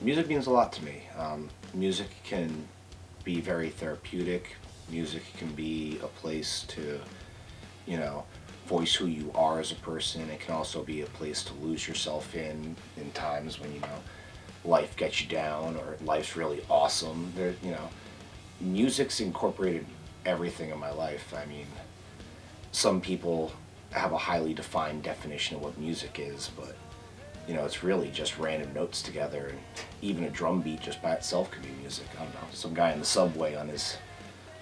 Music means a lot to me. Music can be very therapeutic. Music can be a place to, you know, voice who you are as a person. It can also be a place to lose yourself in times when, life gets you down or life's really awesome. Music's incorporated everything in my life. I mean, some people have a highly defined definition of what music is, but it's really just random notes together, and even a drum beat just by itself can be music. I don't know. Some guy in the subway on his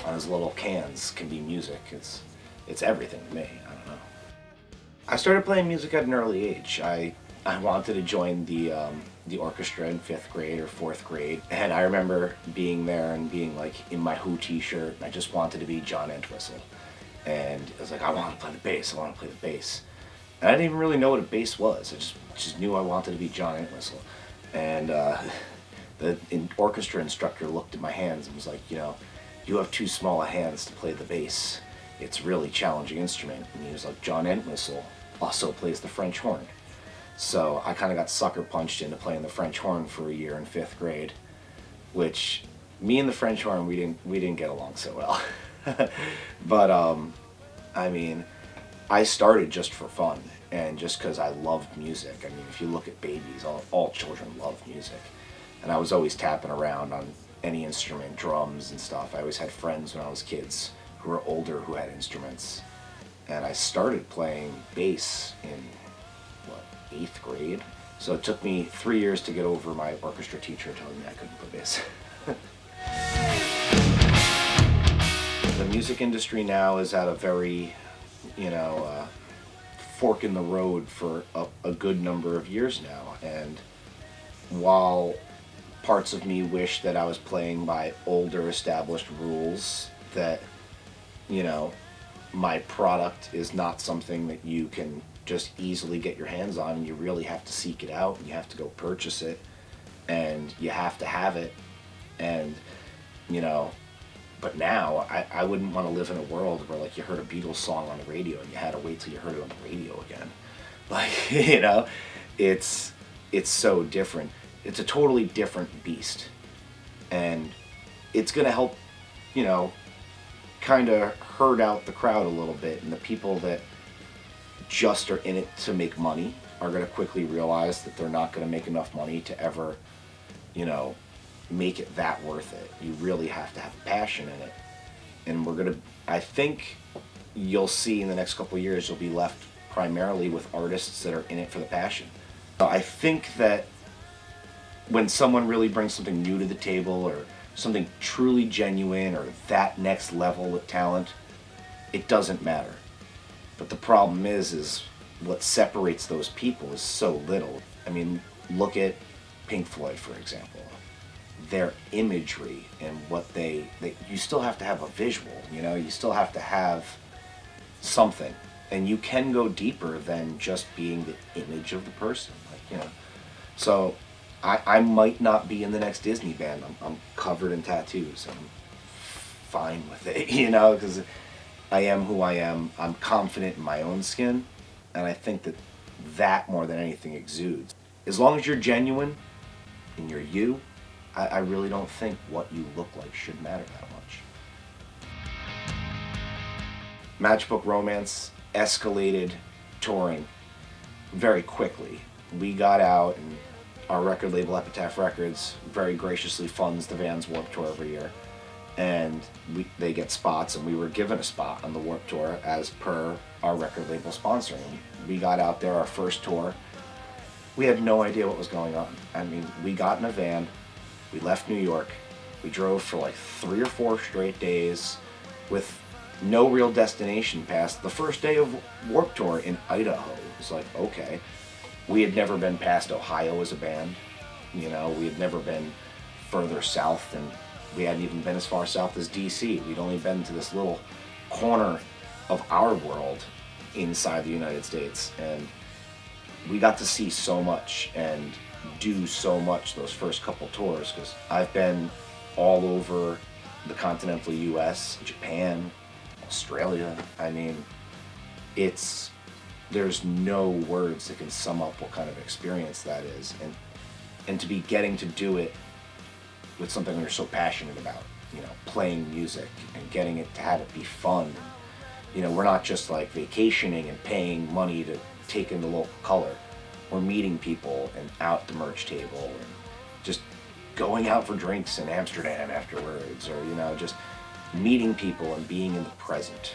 little cans can be music. It's everything to me. I don't know. I started playing music at an early age. I wanted to join the orchestra in 5th grade or 4th grade, and I remember being there and being like in my Who t-shirt, and I just wanted to be John Entwistle. And I was like, I want to play the bass. I want to play the bass. And I didn't even really know what a bass was. I just knew I wanted to be John Entwistle. And the orchestra instructor looked at my hands and was like, you have too small a hands to play the bass. It's a really challenging instrument. And he was like, John Entwistle also plays the French horn. So I kind of got sucker punched into playing the French horn for a year in 5th grade, which me and the French horn, we didn't get along so well. But I mean, I started just for fun and just because I loved music. I mean, if you look at babies, all children love music. And I was always tapping around on any instrument, drums and stuff. I always had friends when I was kids who were older who had instruments. And I started playing bass in, 8th grade? So it took me 3 years to get over my orchestra teacher telling me I couldn't play bass. The music industry now is at a very, fork in the road for a good number of years now. And while parts of me wish that I was playing by older established rules, that, my product is not something that you can just easily get your hands on, and you really have to seek it out, and you have to go purchase it, and you have to have it. And but now I wouldn't want to live in a world where like you heard a Beatles song on the radio and you had to wait till you heard it on the radio again. Like, it's so different. It's a totally different beast, and it's gonna help kind of herd out the crowd a little bit, and the people that just are in it to make money are going to quickly realize that they're not going to make enough money to ever, make it that worth it. You really have to have passion in it. And I think you'll see in the next couple of years, you'll be left primarily with artists that are in it for the passion. I think that when someone really brings something new to the table, or something truly genuine, or that next level of talent, it doesn't matter. But the problem is what separates those people is so little. I mean, look at Pink Floyd, for example. Their imagery and what you still have to have a visual, you still have to have something. And you can go deeper than just being the image of the person. So I might not be in the next Disney band. I'm covered in tattoos. I'm fine with it, because I am who I am. I'm confident in my own skin, and I think that more than anything exudes. As long as you're genuine and you're you, I really don't think what you look like should matter that much. Matchbook Romance escalated touring very quickly. We got out, and our record label, Epitaph Records, very graciously funds the Vans Warped Tour every year. And they get spots, and we were given a spot on the Warped Tour as per our record label sponsoring. We got out there, our first tour. We had no idea what was going on. I mean, we got in a van, we left New York, we drove for like 3 or 4 straight days with no real destination past the first day of Warped Tour in Idaho. It was like, okay. We had never been past Ohio as a band. We had never been further south than, we hadn't even been as far south as DC. We'd only been to this little corner of our world inside the United States. And we got to see so much and do so much those first couple tours, because I've been all over the continental US, Japan, Australia. I mean, there's no words that can sum up what kind of experience that is. and to be getting to do it with something you're so passionate about, you know, playing music and getting it to have it be fun. You know, we're not just like vacationing and paying money to take in the local color. We're meeting people and out at the merch table and just going out for drinks in Amsterdam afterwards, or, you know, just meeting people and being in the present.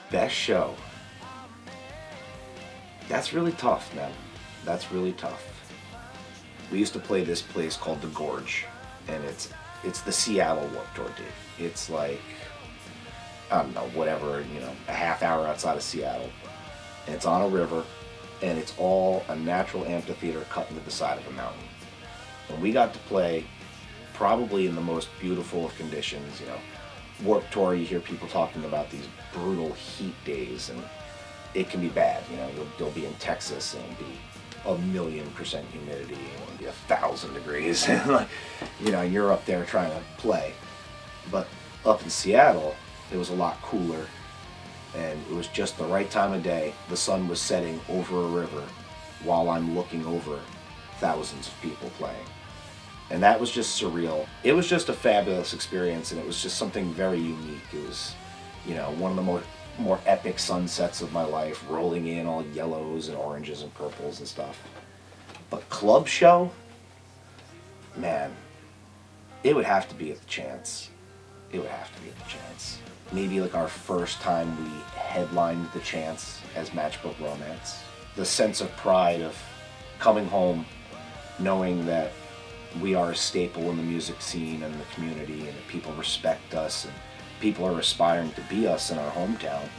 Best show. That's really tough, man. That's really tough. We used to play this place called The Gorge, and it's the Seattle Warped Tour, dude. It's like, I don't know, whatever, you know, a half hour outside of Seattle. And it's on a river, and it's all a natural amphitheater cut into the side of a mountain. And we got to play probably in the most beautiful of conditions, you know. Warped Tour, you hear people talking about these brutal heat days, and it can be bad, you know. You'll be in Texas and it'll be 1,000,000% humidity, and it'll be 1,000 degrees, and like, you know, you're up there trying to play. But up in Seattle, it was a lot cooler, and it was just the right time of day. The sun was setting over a river while I'm looking over thousands of people playing. And that was just surreal. It was just a fabulous experience, and it was just something very unique. It was, you know, one of the more epic sunsets of my life, rolling in all yellows and oranges and purples and stuff. But club show, man, it would have to be at the Chance. It would have to be at the Chance. Maybe like our first time we headlined the Chance as Matchbook Romance. The sense of pride of coming home knowing that we are a staple in the music scene and the community, and that people respect us and people are aspiring to be us in our hometown,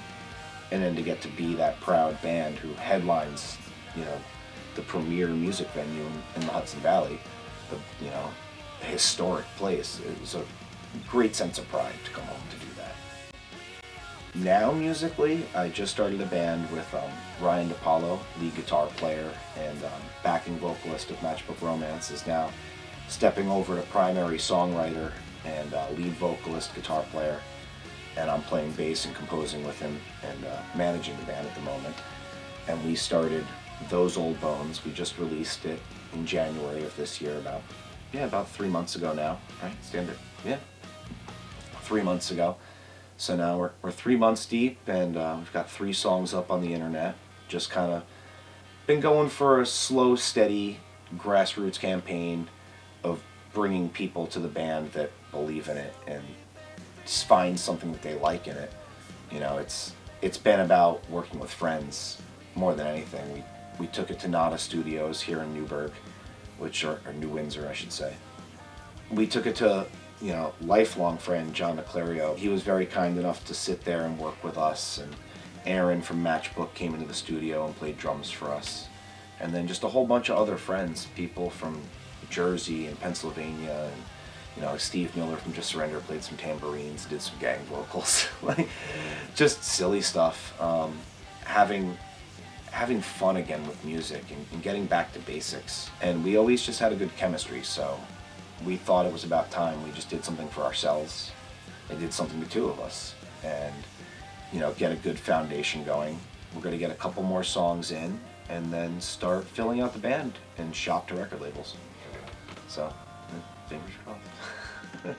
and then to get to be that proud band who headlines, you know, the premier music venue in the Hudson Valley, the, you know, historic place. It was a great sense of pride to come home to do that. Now musically, I just started a band with Ryan DePaulo, lead guitar player and backing vocalist of Matchbook Romance, is now stepping over to primary songwriter and lead vocalist, guitar player, and I'm playing bass and composing with him and managing the band at the moment. And we started Those Old Bones. We just released it in January of this year, about 3 months ago now, right? Standard, yeah, 3 months ago. So now we're 3 months deep, and we've got 3 songs up on the internet. Just kind of been going for a slow, steady grassroots campaign of bringing people to the band that believe in it and find something that they like in it. You know, it's been about working with friends more than anything. We took it to Nada Studios here in Newburgh, or New Windsor, I should say. We took it to, you know, lifelong friend John DeClario. He was very kind enough to sit there and work with us, and Aaron from Matchbook came into the studio and played drums for us. And then just a whole bunch of other friends, people from Jersey and Pennsylvania, and, you know, Steve Miller from Just Surrender played some tambourines, did some gang vocals, like just silly stuff. Having fun again with music and getting back to basics. And we always just had a good chemistry, so we thought it was about time we just did something for ourselves and did something to 2 of us, and, you know, get a good foundation going. We're going to get a couple more songs in and then start filling out the band and shop to record labels. So, fingers crossed.